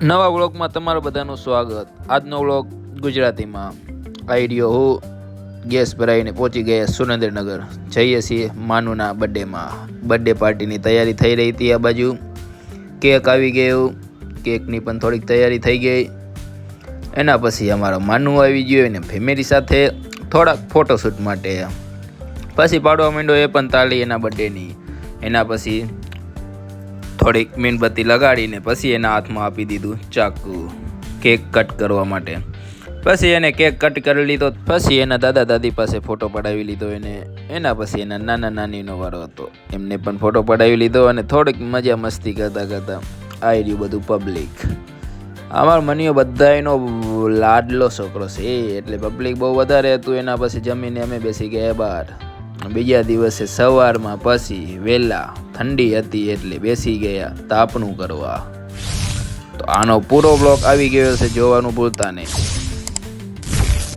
નવા વ્લોગમાં તમારું બધાનું સ્વાગત। આજનો વ્લોગ ગુજરાતીમાં। આઈડિયો હું ગેસ ભરાઈને પહોંચી ગયા સુરેન્દ્રનગર। જઈએ છીએ માનુના બર્થડેમાં। બર્થડે પાર્ટીની તૈયારી થઈ રહી હતી। આ બાજુ કેક આવી ગયું, કેકની પણ થોડીક તૈયારી થઈ ગઈ। એના પછી અમારો માનુ આવી ગયો અને ફેમિલી સાથે થોડાક ફોટોશૂટ માટે પછી પાડવા માંડ્યો એ પણ તાળી એના બર્થડેની। એના પછી થોડીક મીણબત્તી લગાડીને પછી એના હાથમાં આપી દીધું ચાકુ કેક કટ કરવા માટે। પછી એને કેક કટ કરી લીધો। પછી એના દાદા દાદી પાસે ફોટો પડાવી લીધો એને। એના પછી એના નાના નાનીનો વારો હતો, એમને પણ ફોટો પડાવી લીધો અને થોડીક મજા મસ્તી કરતા કરતા આવી રહ્યું બધું પબ્લિક। અમારો મનીયો બધાયનો લાડલો છોકરો છે એટલે પબ્લિક બહુ વધારે હતું। એના પછી જમીને અમે બેસી ગયા બહાર। બીજા દિવસે સવારમાં પછી વહેલા ઠંડી હતી એટલે બેસી ગયા તાપણું કરવા। તો આનો પૂરો બ્લોગ આવી ગયો છે, જોવાનું ભૂલતા નહીં।